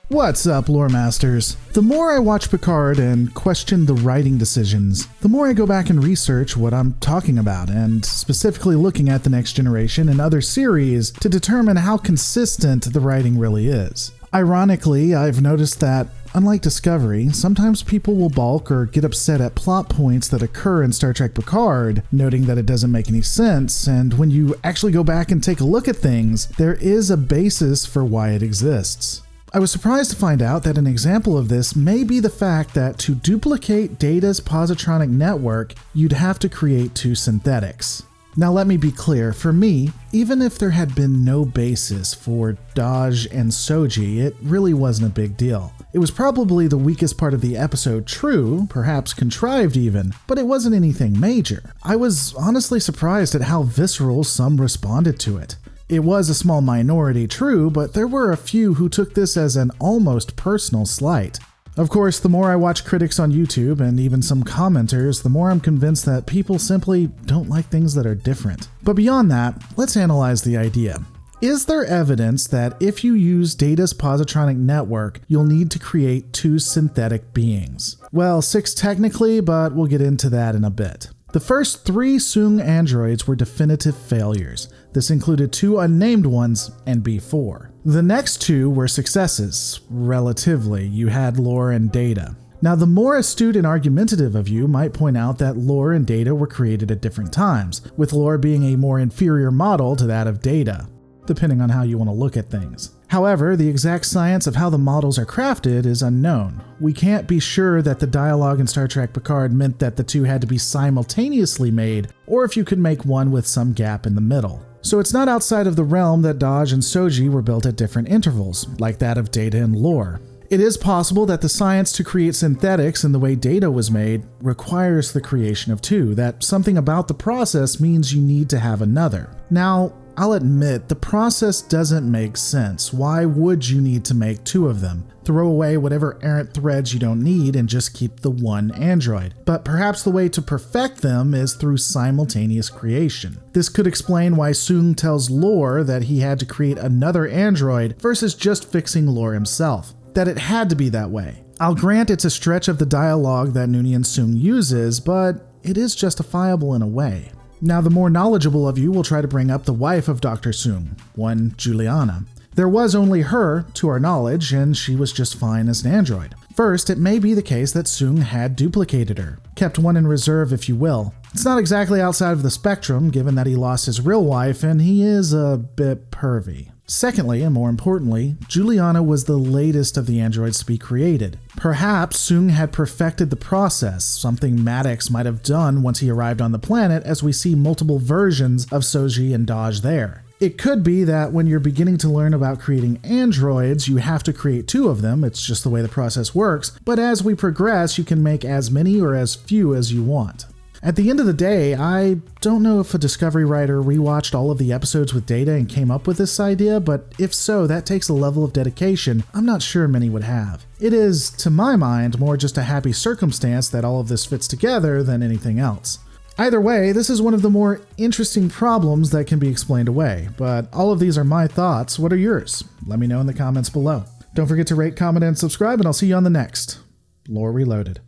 What's up, lore masters? The more I watch Picard and question the writing decisions, the more I go back and research what I'm talking about, and specifically looking at The Next Generation and other series to determine how consistent the writing really is. Ironically, I've noticed that, unlike Discovery, sometimes people will balk or get upset at plot points that occur in Star Trek Picard, noting that it doesn't make any sense, and when you actually go back and take a look at things, there is a basis for why it exists. I was surprised to find out that an example of this may be the fact that to duplicate Data's positronic network, you'd have to create two synthetics. Now let me be clear, for me, even if there had been no basis for Dahj and Soji, it really wasn't a big deal. It was probably the weakest part of the episode, true, perhaps contrived even, but it wasn't anything major. I was honestly surprised at how visceral some responded to it. It was a small minority, true, but there were a few who took this as an almost personal slight. Of course, the more I watch critics on YouTube and even some commenters, the more I'm convinced that people simply don't like things that are different. But beyond that, let's analyze the idea. Is there evidence that if you use Data's positronic network, you'll need to create two synthetic beings? Well, 6 technically, but we'll get into that in a bit. The first 3 Soong androids were definitive failures. This included 2 unnamed ones and B4. The next 2 were successes, relatively. You had Lore and Data. Now, the more astute and argumentative of you might point out that Lore and Data were created at different times, with Lore being a more inferior model to that of Data, depending on how you want to look at things. However, the exact science of how the models are crafted is unknown. We can't be sure that the dialogue in Star Trek Picard meant that the 2 had to be simultaneously made, or if you could make one with some gap in the middle. So it's not outside of the realm that Dahj and Soji were built at different intervals, like that of Data and Lore. It is possible that the science to create synthetics and the way Data was made requires the creation of 2, that something about the process means you need to have another. Now, I'll admit, the process doesn't make sense. Why would you need to make 2 of them? Throw away whatever errant threads you don't need and just keep the one android. But perhaps the way to perfect them is through simultaneous creation. This could explain why Soong tells Lore that he had to create another android versus just fixing Lore himself. That it had to be that way. I'll grant it's a stretch of the dialogue that Noonien Soong uses, but it is justifiable in a way. Now, the more knowledgeable of you will try to bring up the wife of Dr. Soong, one Juliana. There was only her, to our knowledge, and she was just fine as an android. First, it may be the case that Soong had duplicated her, kept one in reserve if you will. It's not exactly outside of the spectrum, given that he lost his real wife and he is a bit pervy. Secondly, and more importantly, Juliana was the latest of the androids to be created. Perhaps Soong had perfected the process, something Maddox might have done once he arrived on the planet, as we see multiple versions of Soji and Dahj there. It could be that when you're beginning to learn about creating androids, you have to create 2 of them, it's just the way the process works, but as we progress, you can make as many or as few as you want. At the end of the day, I don't know if a Discovery writer rewatched all of the episodes with Data and came up with this idea, but if so, that takes a level of dedication I'm not sure many would have. It is, to my mind, more just a happy circumstance that all of this fits together than anything else. Either way, this is one of the more interesting problems that can be explained away, but all of these are my thoughts. What are yours? Let me know in the comments below. Don't forget to rate, comment, and subscribe, and I'll see you on the next Lore Reloaded.